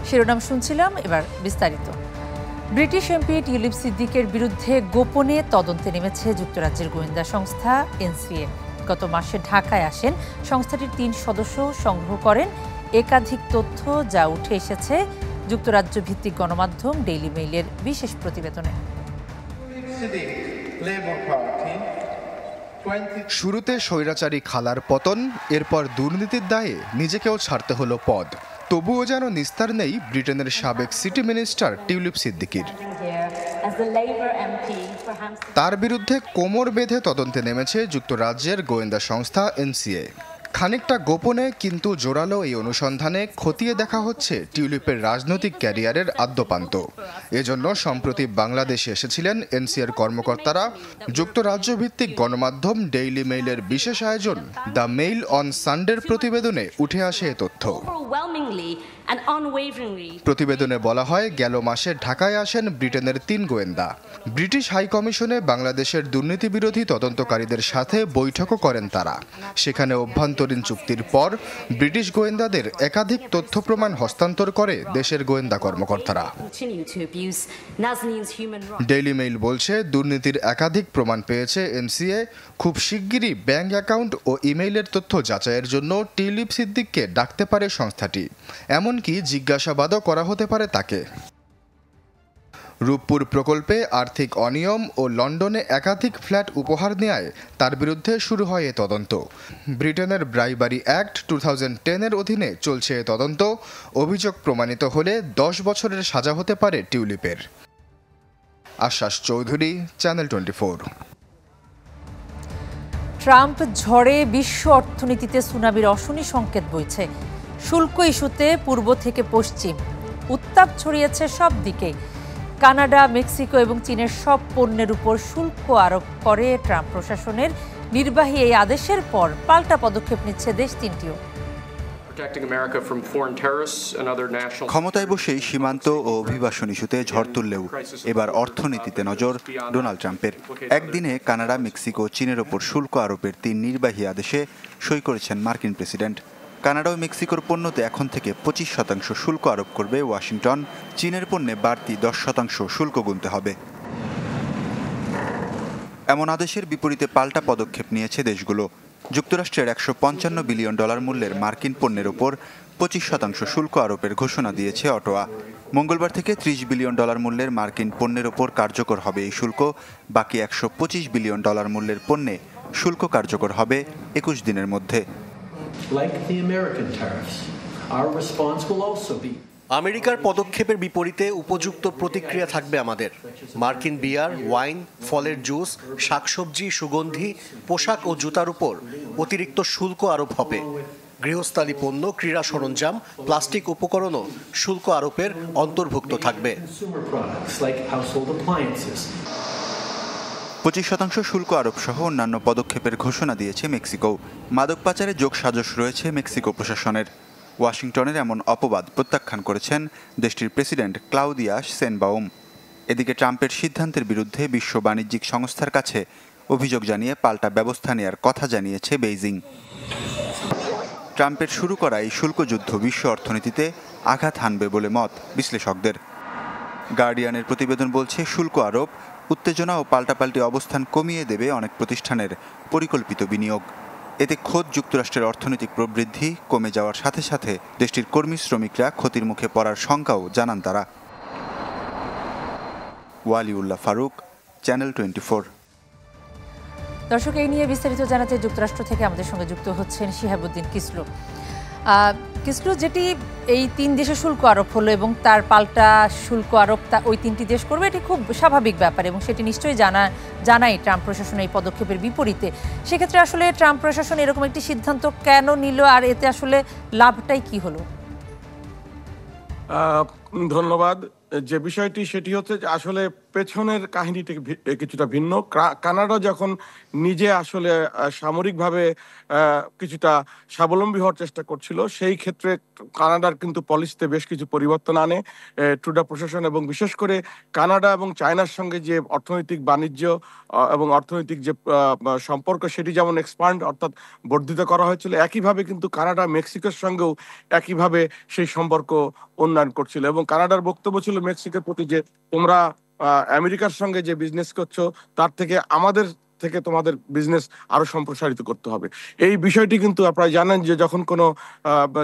শিরোনাম শুনছিলাম, এবার বিস্তারিত। ব্রিটিশ এমপি টিউলিপ সিদ্দিকের বিরুদ্ধে গোপনে তদন্তে নেমেছে যুক্তরাজ্যের গোয়েন্দা সংস্থা এনসিএ। গত মাসে ঢাকায় আসেন সংস্থাটির ৩ সদস্য, সংগ্রহ করেন একাধিক তথ্য, যা উঠে এসেছে যুক্তরাজ্য ভিত্তিক গণমাধ্যম ডেইলি মেইলের বিশেষ প্রতিবেদনে। শুরুতে স্বৈরাচারী খালার পতন, এরপর দুর্নীতির দায়ে নিজেকেও ছাড়তে হলো পদ। তবুও যেন নিস্তার নেই ব্রিটেনের সাবেক সিটি মিনিস্টার টিউলিপ সিদ্দিকির। তার বিরুদ্ধে কোমর বেঁধে তদন্তে নেমেছে যুক্তরাজ্যের গোয়েন্দা সংস্থা এনসিএ। খানিকটা গোপনে কিন্তু জোরালো এই অনুসন্ধানে খতিয়ে দেখা হচ্ছে টিউলিপের রাজনৈতিক ক্যারিয়ারের আদ্যপান্ত। এজন্য সম্প্রতি বাংলাদেশে এসেছিলেন এনসিএর কর্মকর্তারা। যুক্তরাজ্য ভিত্তিক গণমাধ্যম ডেইলি মেইলের বিশেষ আয়োজন দ্য মেইল অন সানডের প্রতিবেদনে উঠে আসে এ তথ্য। প্রতিবেদনে বলা হয়, গেল মাসে ঢাকায় আসেন ব্রিটেনের ৩ গোয়েন্দা। ব্রিটিশ হাই কমিশনে বাংলাদেশের দুর্নীতি বিরোধী তদন্তকারীদের সাথে বৈঠকও করেন তারা। সেখানে অভ্যন্তরীণ চুক্তির পর ব্রিটিশ গোয়েন্দাদের একাধিক তথ্য প্রমাণ হস্তান্তর করে দেশের গোয়েন্দা কর্মকর্তারা। ডেইলি মেইল বলছে, দুর্নীতির একাধিক প্রমাণ পেয়েছে এনসিএ। খুব শিগগিরই ব্যাংক অ্যাকাউন্ট ও ইমেইলের তথ্য যাচাইয়ের জন্য টিউলিপ সিদ্দিককে ডাকতে পারে সংস্থাটি। এমনকি জিজ্ঞাসাবাদও করা হতে পারে তাকে। রূপপুর প্রকল্পে আর্থিক অনিয়ম ও লন্ডনে একাধিক ফ্ল্যাট উপহার নেয়ায় তার বিরুদ্ধে শুরু হয় এ তদন্ত। ব্রিটেনের ব্রাইবারি অ্যাক্ট 2010-এর অধীনে চলছে এ তদন্ত। অভিযোগ প্রমাণিত হলে 10 বছরের সাজা হতে পারে টিউলিপের। আশ্বাস চৌধুরী, চ্যানেল 24। ট্রাম্প ঝড়ে বিশ্ব অর্থনীতিতে সুনামির অশনি সংকেত বইছে। শুল্ক ইস্যুতে পূর্ব থেকে পশ্চিম উত্তাপ ছড়িয়েছে সব দিকে। কানাডা, মেক্সিকো এবং চীনের সব পণ্যের উপর শুল্ক আরোপ করে ট্রাম্প প্রশাসনের নির্বাহী এই আদেশের পর পাল্টা পদক্ষেপ নিচ্ছে দেশ তিনটিও। ক্ষমতায় বসেই সীমান্ত ও অভিবাসন ইস্যুতে ঝড় তুললেও এবার অর্থনীতিতে নজর ডোনাল্ড ট্রাম্পের। একদিনে কানাডা, মেক্সিকো, চীনের ওপর শুল্ক আরোপের 3 নির্বাহী আদেশে সই করেছেন মার্কিন প্রেসিডেন্ট। কানাডা ও মেক্সিকোর পণ্যতে এখন থেকে 25% শুল্ক আরোপ করবে ওয়াশিংটন। চীনের পণ্যে বাড়তি 10% শুল্ক গুনতে হবে। এমন আদেশের বিপরীতে পাল্টা পদক্ষেপ নিয়েছে দেশগুলো। যুক্তরাষ্ট্রের $155 বিলিয়ন মূল্যের মার্কিন পণ্যের ওপর 25% শুল্ক আরোপের ঘোষণা দিয়েছে অটোয়া। মঙ্গলবার থেকে $30 বিলিয়ন মূল্যের মার্কিন পণ্যের ওপর কার্যকর হবে এই শুল্ক। বাকি $125 বিলিয়ন মূল্যের পণ্যে শুল্ক কার্যকর হবে 21 দিনের মধ্যে। আমেরিকার পদক্ষেপের বিপরীতে উপযুক্ত প্রতিক্রিয়া থাকবে আমাদের। মার্কিন বিয়ার, ওয়াইন, ফলের জুস, শাকসবজি, সুগন্ধি, পোশাক ও জুতার উপর অতিরিক্ত শুল্ক আরোপ হবে। গৃহস্থালী পণ্য, ক্রীড়া সরঞ্জাম, প্লাস্টিক উপকরণও শুল্ক আরোপের অন্তর্ভুক্ত থাকবে। 25% শুল্ক আরোপ সহ অন্যান্য পদক্ষেপের ঘোষণা দিয়েছে মেক্সিকো। মাদক পাচারে যোগসাজশ রয়েছে মেক্সিকো প্রশাসনের। ওয়াশিংটনের এমন অপবাদ প্রত্যাখ্যান করেছেন দেশটির প্রেসিডেন্ট ক্লাউদিয়া শেনবাউম। এদিকে ট্রাম্পের সিদ্ধান্তের বিরুদ্ধে বিশ্ব বাণিজ্যিক সংস্থার কাছে অভিযোগ জানিয়ে পাল্টা ব্যবস্থা নেয়ার কথা জানিয়েছে বেইজিং। ট্রাম্পের শুরু করা এই শুল্কযুদ্ধ বিশ্ব অর্থনীতিতে আঘাত হানবে বলে মত বিশ্লেষকদের। গার্ডিয়ানের প্রতিবেদন বলছে, শুল্ক আরোপ উত্তেজনা ও পাল্টাপাল্টি অবস্থান কমিয়ে দেবে অনেক প্রতিষ্ঠানের পরিকল্পিত বিনিয়োগ। এতে খোদ যুক্তরাষ্ট্রের অর্থনৈতিক প্রবৃদ্ধি কমে যাওয়ার সাথে সাথে দেশটির কর্মী শ্রমিকরা ক্ষতির মুখে পড়ার শঙ্কাও জানান তারা। ওয়ালিউল্লাহ ফারুক, চ্যানেল 24। দর্শক, এই নিয়ে বিস্তারিত জানাতে যুক্তরাষ্ট্র থেকে আমাদের সঙ্গে যুক্ত হচ্ছেন শিহাবুদ্দিন কিসলু। কিসলু, যেটি এই 3 দেশে শুল্ক আরোপ হলো এবং তার পাল্টা শুল্ক আরোপ ওই 3টি দেশ করবে, এটি খুব স্বাভাবিক ব্যাপার এবং সেটি নিশ্চয়ই জানাই ট্রাম্প প্রশাসন এই পদক্ষেপের বিপরীতে। সেক্ষেত্রে আসলে ট্রাম্প প্রশাসন এরকম একটি সিদ্ধান্ত কেন নিল, আর এতে আসলে লাভটাই কি হলো? ধন্যবাদ। যে বিষয়টি সেটি হচ্ছে যে আসলে পেছনের কাহিনীটি কিছুটা ভিন্ন। কানাডা যখন নিজে আসলে সামরিকভাবে কিছুটা স্বাবলম্বী হওয়ার চেষ্টা করছিল, সেই ক্ষেত্রে কানাডার কিন্তু পলিসিতে বেশ কিছু পরিবর্তন আনে ট্রুডো প্রশাসন, এবং বিশেষ করে কানাডা এবং চায়নার সঙ্গে যে অর্থনৈতিক বাণিজ্য এবং অর্থনৈতিক যে সম্পর্ক সেটি যেমন এক্সপান্ড অর্থাৎ বর্ধিত করা হয়েছিল, একইভাবে কিন্তু কানাডা মেক্সিকোর সঙ্গেও একইভাবে সেই সম্পর্ক উন্নয়ন করছিল। এবং কানাডার বক্তব্য ছিল মেক্সিকোর প্রতি যে তোমরা আমেরিকার সঙ্গে যে বিজনেস করছো তার থেকে আমাদের থেকে তোমাদের বিজনেস আরো সম্প্রসারিত করতে হবে। এই বিষয়টি কিন্তু আপনারা জানেন যে যখন কোনো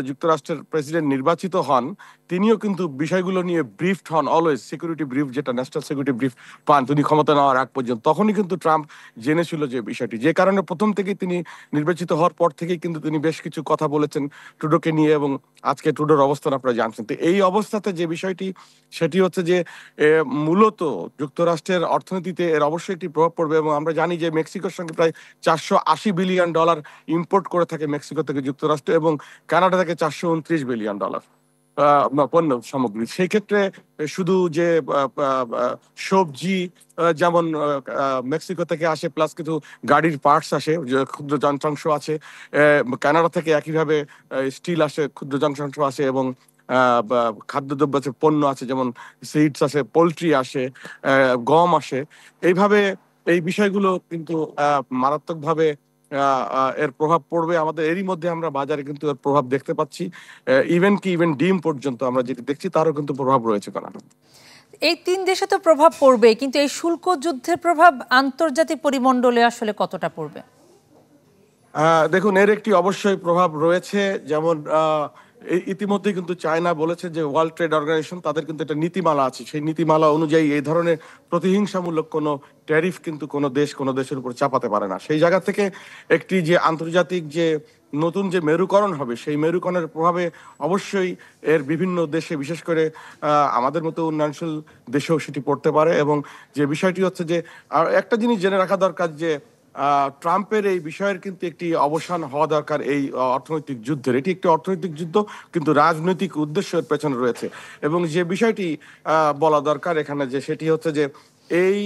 যুক্তরাষ্ট্রের প্রেসিডেন্ট নির্বাচিত হন, তিনিও কিন্তু বিষয়গুলো নিয়ে ব্রিফড হন, অলওয়েজ সিকিউরিটি ব্রিফ, যেটা ন্যাশনাল সিকিউরিটি ব্রিফ পান তিনি ক্ষমতা নেওয়ার আগ পর্যন্ত। তখনই কিন্তু ট্রাম্প জেনেছিল যে বিষয়টি, যে কারণে প্রথম থেকেই তিনি নির্বাচিত হওয়ার পর থেকেই কিন্তু তিনি বেশ কিছু কথা বলেছেন ট্রুডোকে নিয়ে, এবং আজকে ট্রুডোর অবস্থান আপনারা জানছেন। তো এই অবস্থাতে যে বিষয়টি সেটি হচ্ছে যে মূলত যুক্তরাষ্ট্রের অর্থনীতিতে এর অবশ্যই একটি প্রভাব পড়বে। এবং আমরা জানি যে মেক্সিকোর সঙ্গে প্রায় $480 বিলিয়ন ইম্পোর্ট করে থাকে মেক্সিকো থেকে যুক্তরাষ্ট্র, এবং কানাডা থেকে $429 বিলিয়ন পণ্য সামগ্রী। সেই ক্ষেত্রে শুধু যে সবজি যেমন মেক্সিকো থেকে আসে, প্লাস কিছু গাড়ির পার্টস আসে, ক্ষুদ্র যন্ত্রাংশ আছে, কানাডা থেকে একইভাবে স্টিল আসে, ক্ষুদ্র যন্ত্রাংশ আসে, এবং খাদ্যদ্রব্য আছে, পণ্য আছে, যেমন সিডস আসে, পোলট্রি আসে, গম আসে। এইভাবে এই বিষয়গুলো কিন্তু মারাত্মকভাবে এর প্রভাব পড়বে আমাদের। এরই মধ্যে আমরা বাজারে কিন্তু এর প্রভাব দেখতে পাচ্ছি। ইভেন ডিম পর্যন্ত আমরা যেটি দেখছি তারও কিন্তু প্রভাব রয়েছে কানাডা। এই 3 দেশে তো প্রভাব পড়বে, কিন্তু এই শুল্ক যুদ্ধের প্রভাব আন্তর্জাতিক পরিমণ্ডলে আসলে কতটা পড়বে? দেখুন, এর একটি অবশ্যই প্রভাব রয়েছে। যেমন ইতিমধ্যে কিন্তু চায়না বলেছে যে ওয়ার্ল্ড ট্রেড অর্গানাইজেশন তাদের কিন্তু একটা নীতিমালা আছে, সেই নীতিমালা অনুযায়ী এই ধরনের প্রতিহিংসামূলক কোনো ট্যারিফ কিন্তু কোনো দেশের উপর চাপাতে পারে না। সেই জায়গা থেকে একটি যে আন্তর্জাতিক যে নতুন যে মেরুকরণ হবে, সেই মেরুকরণের প্রভাবে অবশ্যই এর বিভিন্ন দেশে, বিশেষ করে আমাদের মতো উন্নয়নশীল দেশেও সেটি পড়তে পারে। এবং যে বিষয়টি হচ্ছে যে একটা জিনিস জেনে রাখা দরকার যে ট্রাম্পের এই বিষয়ের কিন্তু একটি অবসান হওয়া দরকার। এই অর্থনৈতিক যুদ্ধের, এটি একটি অর্থনৈতিক যুদ্ধ, কিন্তু রাজনৈতিক উদ্দেশ্যের পেছনে রয়েছে। এবং যে বিষয়টি বলা দরকার এখানে, যে সেটি হচ্ছে যে এই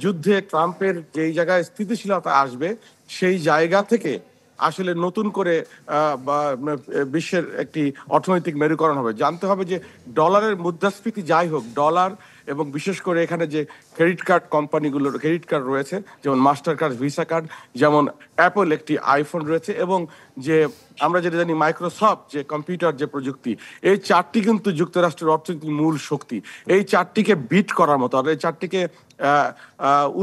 যুদ্ধে ট্রাম্পের যেই জায়গায় স্থিতিশীলতা আসবে, সেই জায়গা থেকে আসলে নতুন করে বিশ্বের একটি অর্থনৈতিক মেরুকরণ হবে। জানতে হবে যে ডলারের মুদ্রাস্ফীতি যাই হোক, ডলার এবং বিশেষ করে এখানে যে ক্রেডিট কার্ড কোম্পানিগুলোর ক্রেডিট কার্ড রয়েছে, যেমন মাস্টার কার্ড, ভিসা কার্ড, যেমন অ্যাপল একটি আইফোন রয়েছে, এবং যে আমরা যেটা জানি মাইক্রোসফট যে কম্পিউটার যে প্রযুক্তি, এই চারটি কিন্তু যুক্তরাষ্ট্রের অর্থনীতির মূল শক্তি। এই চারটিকে বিট করার মতো, আর এই চারটিকে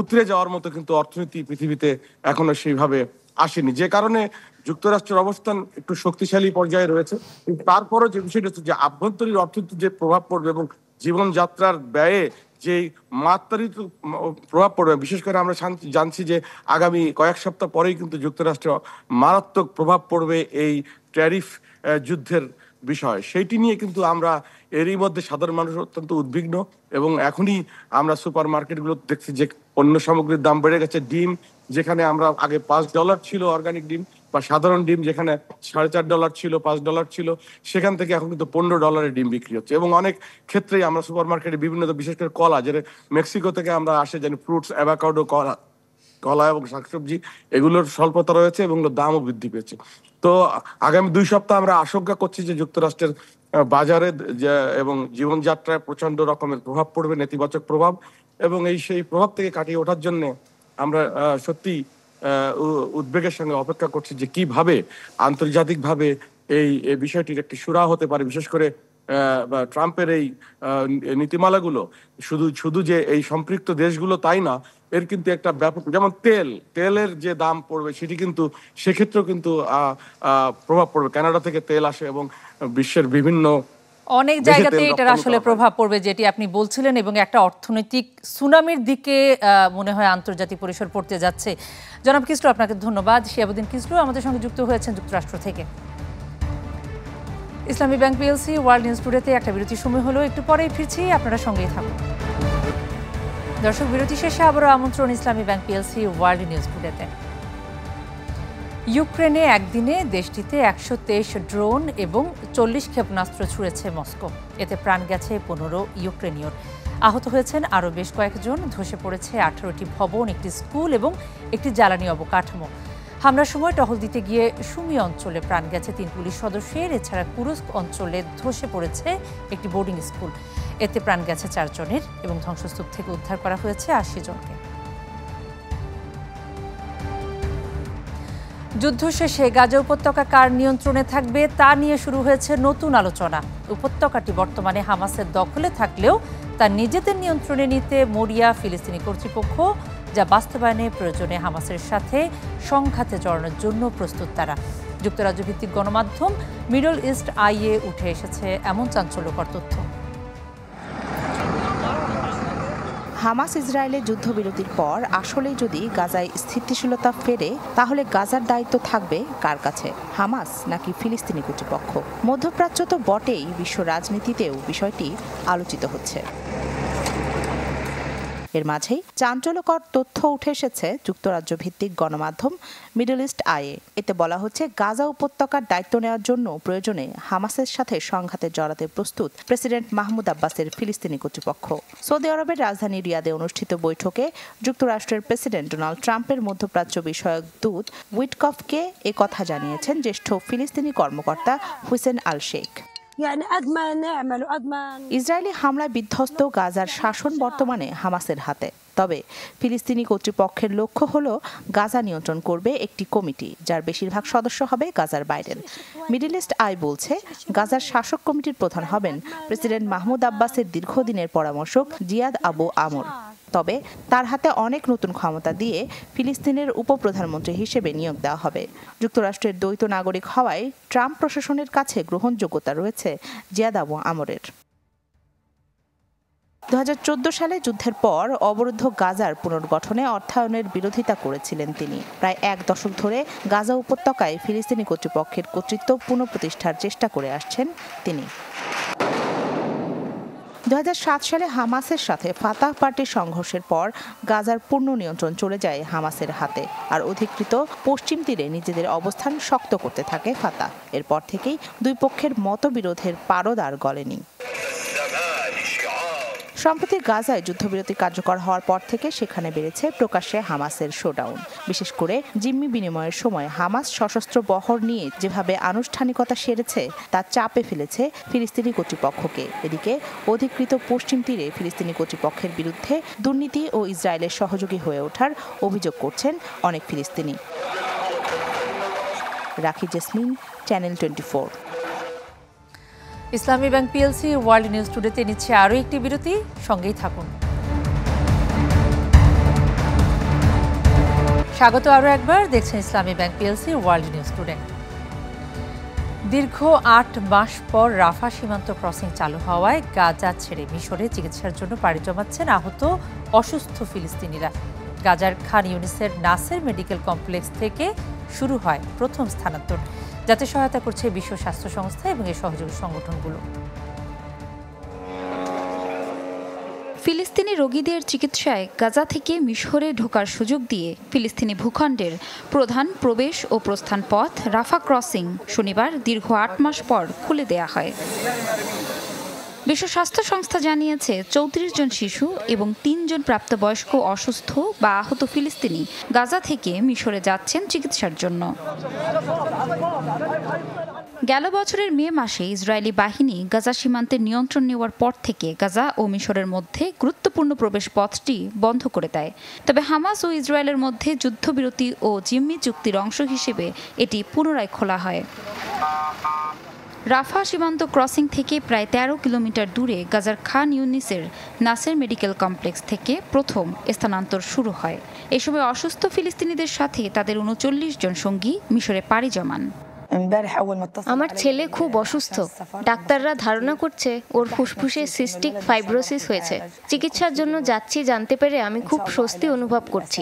উতরে যাওয়ার মতো কিন্তু অর্থনীতি পৃথিবীতে এখনো সেইভাবে আসেনি, যে কারণে যুক্তরাষ্ট্রের অবস্থান একটু শক্তিশালী পর্যায়ে রয়েছে। তারপরও যে বিষয়টা হচ্ছে যে আভ্যন্তরীণ অর্থনীতির যে প্রভাব পড়বে এবং জীবনযাত্রার ব্যয়ে যে মাত্রাতিরিক্ত প্রভাব পড়বে, বিশেষ করে আমরা জানছি যে আগামী কয়েক সপ্তাহ পরেই কিন্তু যুক্তরাষ্ট্রে মারাত্মক প্রভাব পড়বে এই ট্যারিফ যুদ্ধের বিষয়। সেইটি নিয়ে কিন্তু আমরা এরই মধ্যে সাধারণ মানুষ অত্যন্ত উদ্বিগ্ন। এবং এখনই আমরা সুপার মার্কেটগুলো দেখছি যে পণ্য সামগ্রীর দাম বেড়ে গেছে। ডিম যেখানে আমরা আগে $5 ছিল অর্গানিক ডিম, বা সাধারণ ডিম যেখানে $4.5 ছিল, $5 ছিল, সেখান থেকে এখন কিন্তু $15 ডিম বিক্রি হচ্ছে। এবং অনেক ক্ষেত্রেই আমরা সুপার মার্কেটে বিভিন্ন, বিশেষ করে কলা, যেটা মেক্সিকো থেকে আমরা আসে জানি, ফ্রুটস, অ্যাভোকাডো, কলা এবং শাকসবজি, এগুলোর স্বল্পতা রয়েছে এবং দামও বৃদ্ধি পেয়েছে। তো আগামী 2 সপ্তাহ আমরা আশঙ্কা করছি যে যুক্তরাষ্ট্রের বাজারে এবং জীবনযাত্রায় প্রচন্ড রকমের প্রভাব পড়বে, নেতিবাচক প্রভাব। এবং সেই প্রভাব থেকে কাটিয়ে ওঠার জন্য আমরা সত্যি উদ্বেগের সঙ্গে অপেক্ষা করছি যে কিভাবে আন্তর্জাতিকভাবে এই বিষয়টির একটি সুরাহা হতে পারে। বিশেষ করে ট্রাম্পের এই নীতিমালাগুলো শুধু যে এই সম্পৃক্ত দেশগুলো তাই না, এর কিন্তু একটা ব্যাপক, যেমন তেলের যে দাম পড়বে সেটি কিন্তু সেক্ষেত্রেও কিন্তু প্রভাব পড়বে। কানাডা থেকে তেল আসে এবং বিশ্বের বিভিন্ন অনেক জায়গাতে এটার আসলে প্রভাব পড়বে, যেটি আপনি বলছিলেন, এবং একটা অর্থনৈতিক সুনামির দিকে মনে হয় আন্তর্জাতিক পরিসর পড়তে যাচ্ছে। জনাব কিসলু, আপনাকে ধন্যবাদ। শিহাবুদ্দিন কিসলু আমাদের সঙ্গে যুক্ত হয়েছেন যুক্তরাষ্ট্র থেকে। ইসলামী ব্যাংক পিএলসি ওয়ার্ল্ড নিউজ টুডেতে একটা বিরতির সময় হলো, একটু পরেই ফিরছি, আপনারা সঙ্গেই থাকুন। দর্শক, বিরতি শেষে আবারও আমন্ত্রণ ইসলামী ব্যাংক পিএলসি ওয়ার্ল্ড নিউজ টুডেতে। ইউক্রেনে একদিনে দেশটিতে ১২৩ ড্রোন এবং ৪০ ক্ষেপণাস্ত্র ছুড়েছে মস্কো। এতে প্রাণ গেছে ১৫ ইউক্রেনীয়র। আহত হয়েছেন আরও বেশ কয়েকজন। ধসে পড়েছে ১৮টি ভবন, একটি স্কুল এবং একটি জ্বালানি অবকাঠামো। হামলার সময় টহল দিতে গিয়ে সুমি অঞ্চলে প্রাণ গেছে ৩ পুলিশ সদস্যের। এছাড়া কুরস্ক অঞ্চলে ধসে পড়েছে একটি বোর্ডিং স্কুল। এতে প্রাণ গেছে ৪ জনের এবং ধ্বংসস্তূপ থেকে উদ্ধার করা হয়েছে ৮০ জনকে। যুদ্ধ শেষে গাজা উপত্যকা কার নিয়ন্ত্রণে থাকবে তা নিয়ে শুরু হয়েছে নতুন আলোচনা। উপত্যকাটি বর্তমানে হামাসের দখলে থাকলেও তা নিজেদের নিয়ন্ত্রণে নিতে মরিয়া ফিলিস্তিনি কর্তৃপক্ষ, যা বাস্তবায়নে প্রয়োজনে হামাসের সাথে সংঘাতে জড়ানোর জন্য প্রস্তুত তারা। যুক্তরাজ্য ভিত্তিক গণমাধ্যম মিডল ইস্ট আইয়ে উঠে এসেছে এমন চাঞ্চল্যকর তথ্য। হামাস ইসরায়েলের যুদ্ধবিরতির পর আসলেই যদি গাজায় স্থিতিশীলতা ফেরে, তাহলে গাজার দায়িত্ব থাকবে কার কাছে, হামাস নাকি ফিলিস্তিনি কর্তৃপক্ষ? মধ্যপ্রাচ্য তো বটেই, বিশ্ব রাজনীতিতেও বিষয়টি আলোচিত হচ্ছে। এর মাঝেই চাঞ্চল্যকর তথ্য উঠে এসেছে যুক্তরাজ্য ভিত্তিক গণমাধ্যম মিডল ইস্ট আইয়ে। এতে বলা হচ্ছে, গাজা উপত্যকার দায়িত্ব নেওয়ার জন্য প্রয়োজনে হামাসের সাথে সংঘাতে জড়াতে প্রস্তুত প্রেসিডেন্ট মাহমুদ আব্বাসের ফিলিস্তিনি কর্তৃপক্ষ। সৌদি আরবের রাজধানী রিয়াদে অনুষ্ঠিত বৈঠকে যুক্তরাষ্ট্রের প্রেসিডেন্ট ডোনাল্ড ট্রাম্পের মধ্যপ্রাচ্য বিষয়ক দূত উইটকফকে একথা জানিয়েছেন জ্যেষ্ঠ ফিলিস্তিনি কর্মকর্তা হুসেন আল শেখ। ইসরায়েলি হামলায় বিধ্বস্ত গাজার শাসন বর্তমানে হামাসের হাতে। তবে ফিলিস্তিনি কর্তৃপক্ষের লক্ষ্য হল গাজা নিয়ন্ত্রণ করবে একটি কমিটি, যার বেশিরভাগ সদস্য হবে গাজার বাইরের। মিডল ইস্ট আই বলছে, গাজার শাসক কমিটির প্রধান হবেন প্রেসিডেন্ট মাহমুদ আব্বাসের দীর্ঘদিনের পরামর্শক জিয়াদ আবু আমর। তবে তার হাতে অনেক নতুন ক্ষমতা দিয়ে ফিলিস্তিনের উপপ্রধানমন্ত্রী হিসেবে নিয়োগ দেওয়া হবে। যুক্তরাষ্ট্রের দ্বৈত নাগরিক হওয়ায় ট্রাম্প প্রশাসনের কাছে গ্রহণযোগ্যতা রয়েছে জিয়াদ আবু আমরের। ২০১৪ সালে যুদ্ধের পর অবরুদ্ধ গাজার পুনর্গঠনে অর্থায়নের বিরোধিতা করেছিলেন তিনি। প্রায় ১ দশক ধরে গাজা উপত্যকায় ফিলিস্তিনি কর্তৃপক্ষের কর্তৃত্ব পুনঃপ্রতিষ্ঠার চেষ্টা করে আসছেন তিনি। ২০০৭ সালে হামাসের সাথে ফাতাহ পার্টির সংঘর্ষের পর গাজার পূর্ণ নিয়ন্ত্রণ চলে যায় হামাসের হাতে, আর অধিকৃত পশ্চিম তীরে নিজেদের অবস্থান শক্ত করতে থাকে ফাতাহ। এরপর থেকেই দুই পক্ষের মতবিরোধের পারদ আর গলেনি। সম্প্রতি গাজায় যুদ্ধবিরতি কার্যকর হওয়ার পর থেকে সেখানে বেড়েছে প্রকাশ্যে হামাসের শোডাউন। বিশেষ করে জিম্মি বিনিময়ের সময় হামাস সশস্ত্র বহর নিয়ে যেভাবে আনুষ্ঠানিকতা সেরেছে তা চাপে ফেলেছে ফিলিস্তিনি কর্তৃপক্ষকে। এদিকে অধিকৃত পশ্চিম তীরে ফিলিস্তিনি কর্তৃপক্ষের বিরুদ্ধে দুর্নীতি ও ইসরায়েলের সহযোগী হয়ে ওঠার অভিযোগ করছেন অনেক ফিলিস্তিনি। রাখি জেসমিন, চ্যানেল 24। ইসলামী ব্যাংক পিএলসি ওয়ার্ল্ড নিউজ টুডেতে নিচ্ছে আরও একটি বিরতি, সঙ্গেই থাকুন। স্বাগত আরও একবার, দেখছেন ইসলামী bank PLC world news today. দীর্ঘ ৮ মাস পর রাফা সীমান্ত ক্রসিং চালু হওয়ায় গাজা ছেড়ে মিশরে চিকিৎসার জন্য পাড়ি জমাচ্ছেন আহত অসুস্থ ফিলিস্তিনিরা। গাজার খান ইউনিসের নাসের মেডিকেল কমপ্লেক্স থেকে শুরু হয় প্রথম স্থানান্তর, যাতে সহায়তা করছে বিশ্ব স্বাস্থ্য সংস্থা এবং এর সহযোগী সংগঠনগুলো। ফিলিস্তিনি রোগীদের চিকিৎসায় গাজা থেকে মিশরে ঢোকার সুযোগ দিয়ে ফিলিস্তিনি ভূখণ্ডের প্রধান প্রবেশ ও প্রস্থান পথ রাফা ক্রসিং শনিবার দীর্ঘ ৮ মাস পর খুলে দেয়া হয়। বিশ্ব স্বাস্থ্য সংস্থা জানিয়েছে ৩৪ জন শিশু এবং ৩ জন প্রাপ্তবয়স্ক অসুস্থ বা আহত ফিলিস্তিনি গাজা থেকে মিশরে যাচ্ছেন চিকিৎসার জন্য। গেল বছরের মে মাসে ইসরায়েলি বাহিনী গাজা সীমান্তের নিয়ন্ত্রণ নেওয়ার পর থেকে গাজা ও মিশরের মধ্যে গুরুত্বপূর্ণ প্রবেশ পথটি বন্ধ করে দেয়। তবে হামাস ও ইসরায়েলের মধ্যে যুদ্ধবিরতি ও জিম্মি চুক্তির অংশ হিসেবে এটি পুনরায় খোলা হয়। রাফা সীমান্ত ক্রসিং থেকে প্রায় ১৩ কিলোমিটার দূরে গাজার খান ইউনিসের নাসের মেডিকেল কমপ্লেক্স থেকে প্রথম স্থানান্তর শুরু হয়। এ সময় অসুস্থ ফিলিস্তিনিদের সাথে তাদের ৩৯ জন সঙ্গী মিশরে পাড়ি জমান। আমার ছেলে খুব অসুস্থ। ডাক্তাররা ধারণা করছে ওর ফুসফুসে সিস্টিক ফাইব্রোসিস হয়েছে। চিকিৎসার জন্য যাচ্ছি জানতে পেরে আমি খুব স্বস্তি অনুভব করছি।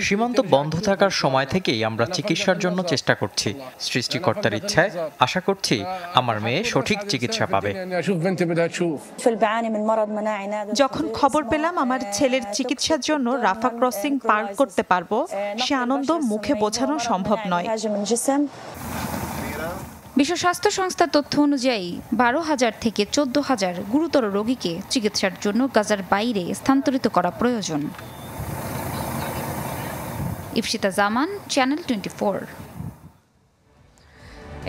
সীমান্ত বন্ধ থাকার সময় থেকেই আমরা চিকিৎসার জন্য চেষ্টা করছি। সৃষ্টিকর্তার ইচ্ছায় আশা করছি আমার মেয়ে সঠিক চিকিৎসা পাবে। যখন খবর পেলাম আমার ছেলের চিকিৎসার জন্য রাফা ক্রসিং পার করতে পারবো, সে আনন্দ মুখে বোঝানো সম্ভব নয়। বিশ্ব স্বাস্থ্য সংস্থার তথ্য অনুযায়ী 12,000 থেকে 14,000 গুরুতর রোগীকে চিকিৎসার জন্য গাজার বাইরে স্থানান্তরিত করা প্রয়োজন। ইফশিতা জামান, চ্যানেল 24।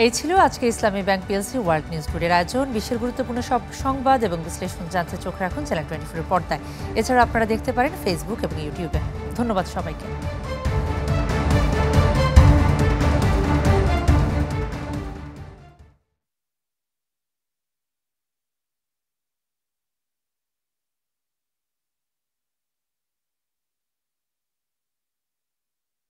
এই ছিল আজকে ইসলামী ব্যাংক পিএলসি ওয়ার্ল্ড নিউজ টুডের আয়োজন। বিশ্বের গুরুত্বপূর্ণ সব সংবাদ এবং বিশ্লেষণ জানতে চোখ রাখুন চ্যানেল 24 এর পর্দায়। এছাড়া আপনারা দেখতে পারেন ফেসবুক এবং ইউটিউবে। ধন্যবাদ সবাইকে।